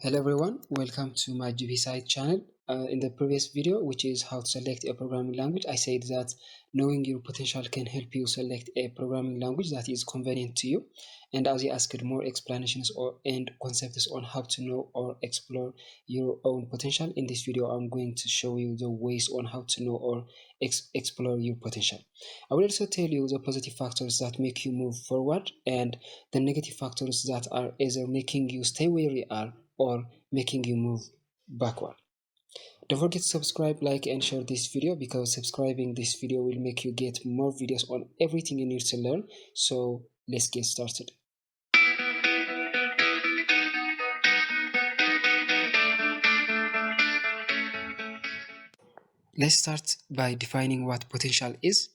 Hello everyone, welcome to my GB site channel. In the previous video, which is how to select a programming language, I said that knowing your potential can help you select a programming language that is convenient to you. And as you asked more explanations and concepts on how to know or explore your own potential, in this video I'm going to show you the ways on how to know or explore your potential. I will also tell you the positive factors that make you move forward and the negative factors that are either making you stay where you are or making you move backward. Don't forget to subscribe, like and share this video because subscribing this video will make you get more videos on everything you need to learn. So let's get started. Let's start by defining what potential is.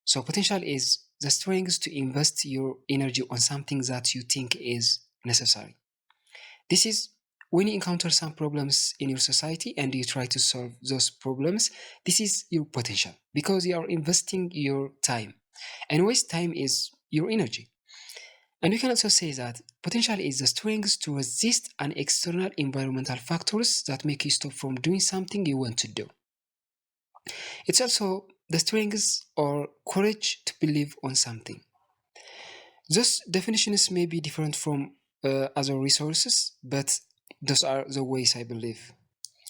So potential is the strength to invest your energy on something that you think is necessary. This is when you encounter some problems in your society and you try to solve those problems. This is your potential because you are investing your time, and waste time is your energy. And we can also say that potential is the strength to resist an external environmental factors that make you stop from doing something you want to do. It's also the strength or courage to believe on something. Those definitions may be different from other resources, but those are the ways I believe.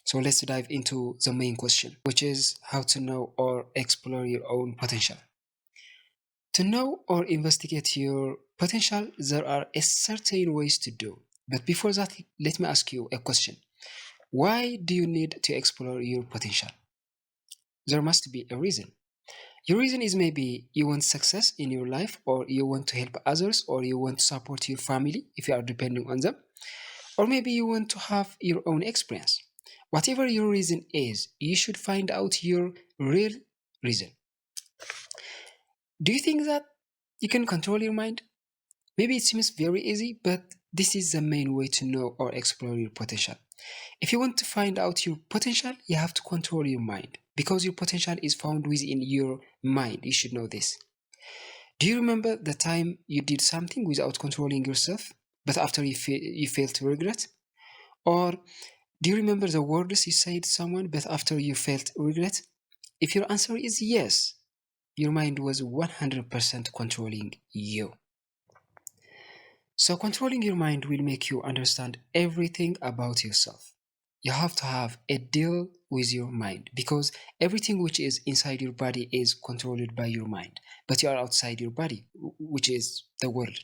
So let's dive into the main question, which is how to know or explore your own potential. To know or investigate your potential, there are a certain ways to do. But before that, let me ask you a question. Why do you need to explore your potential? There must be a reason. Your reason is maybe you want success in your life, or you want to help others, or you want to support your family if you are depending on them, or maybe you want to have your own experience. Whatever your reason is, you should find out your real reason. Do you think that you can control your mind? Maybe it seems very easy, but this is the main way to know or explore your potential. If you want to find out your potential, you have to control your mind because your potential is found within your mind. You should know this. Do you remember the time you did something without controlling yourself, but after you felt regret? Or do you remember the words you said to someone, but after you felt regret? If your answer is yes, your mind was 100% controlling you. So, controlling your mind will make you understand everything about yourself. You have to have a deal with your mind because everything which is inside your body is controlled by your mind, but you are outside your body, which is the world.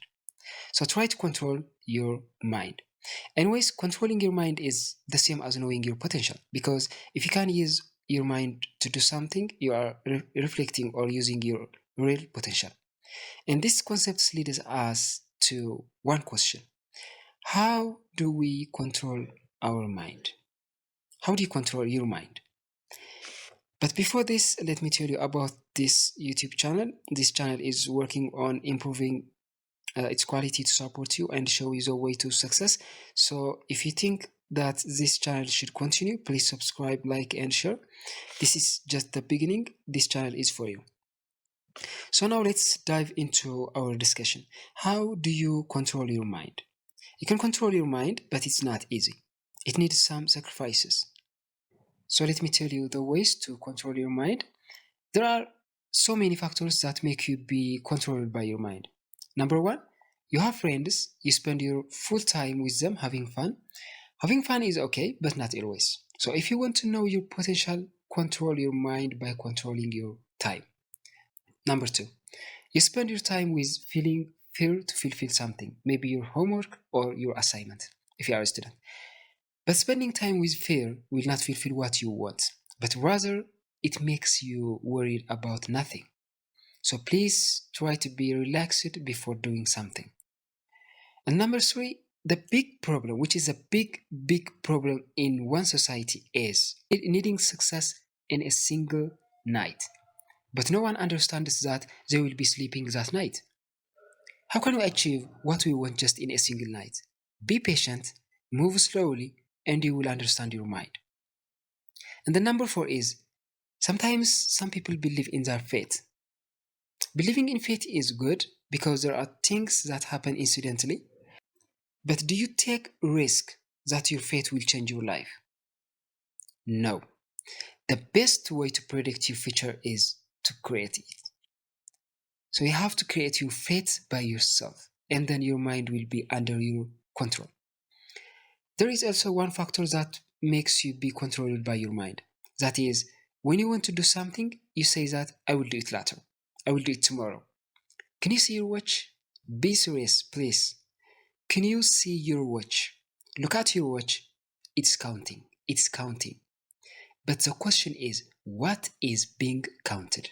So, try to control your mind. Anyways, controlling your mind is the same as knowing your potential because if you can use your mind to do something, you are reflecting or using your real potential. And this concept leads us to one question. How do we control our mind? How do you control your mind? But before this, let me tell you about this YouTube channel. This channel is working on improving its quality to support you and show you the way to success. So if you think that this channel should continue, please subscribe, like, and share. This is just the beginning. This channel is for you. So now let's dive into our discussion. How do you control your mind? You can control your mind, but it's not easy. It needs some sacrifices. So let me tell you the ways to control your mind. There are so many factors that make you be controlled by your mind. Number one, you have friends, you spend your full time with them having fun. Having fun is okay, but not always. So if you want to know your potential, control your mind by controlling your time. Number two, you spend your time with feeling fear to fulfill something, maybe your homework or your assignment, if you are a student. But spending time with fear will not fulfill what you want, but rather it makes you worried about nothing. So please try to be relaxed before doing something. And number three, the big problem, which is a big problem in one society, is needing success in a single night. But no one understands that they will be sleeping that night. How can we achieve what we want just in a single night? Be patient, move slowly, and you will understand your mind. And the number four is sometimes some people believe in their fate. Believing in fate is good because there are things that happen incidentally. But do you take risk that your fate will change your life. No. The best way to predict your future is to create it. So you have to create your fate by yourself, and then your mind will be under your control. There is also one factor that makes you be controlled by your mind. That is, when you want to do something, you say that I will do it later. I will do it tomorrow. Can you see your watch? Be serious, please. Can you see your watch? Look at your watch. It's counting. It's counting. But the question is, what is being counted?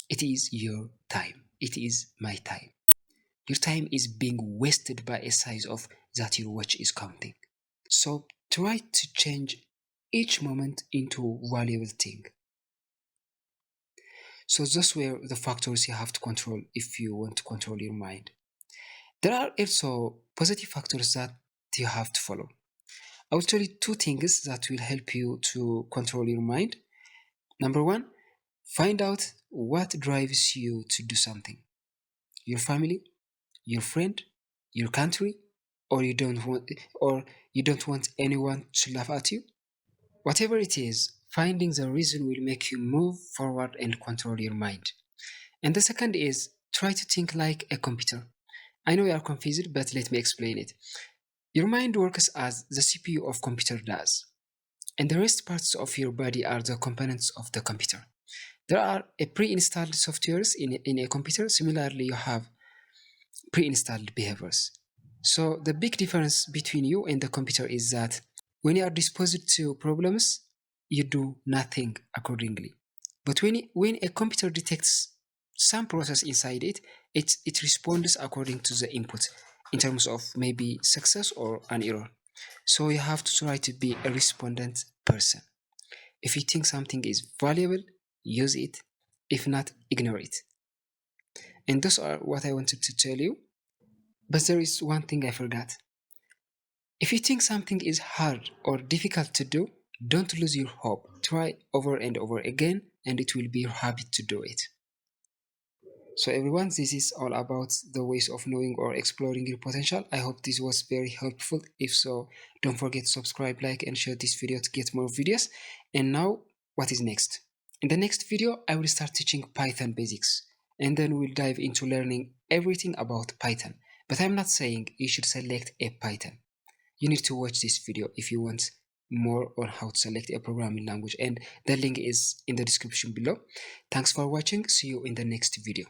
It is your time. It is my time. Your time is being wasted by a size of that your watch is counting. So try to change each moment into a valuable thing. So those were the factors you have to control if you want to control your mind. There are also positive factors that you have to follow. I will tell you two things that will help you to control your mind. Number one, find out what drives you to do something. Your family, your friend, your country, or you don't want anyone to laugh at you. Whatever it is, finding the reason will make you move forward and control your mind. And the second is try to think like a computer. I know you are confused, but let me explain it. Your mind works as the CPU of computer does, and the rest parts of your body are the components of the computer. There are a pre-installed softwares in a computer. Similarly, you have pre-installed behaviors. So the big difference between you and the computer is that when you are disposed to problems, you do nothing accordingly. But when a computer detects some process inside it responds according to the input in terms of maybe success or an error. So you have to try to be a respondent person. If you think something is valuable, use it. If not, ignore it. And those are what I wanted to tell you. But there is one thing I forgot. If you think something is hard or difficult to do, don't lose your hope. Try over and over again, and it will be your habit to do it. So, everyone, this is all about the ways of knowing or exploring your potential. I hope this was very helpful. If so, don't forget to subscribe, like, and share this video to get more videos. And now, what is next? In the next video, I will start teaching Python basics, and then we'll dive into learning everything about Python. But I'm not saying you should select a Python. You need to watch this video if you want more on how to select a programming language, and the link is in the description below. Thanks for watching. See you in the next video.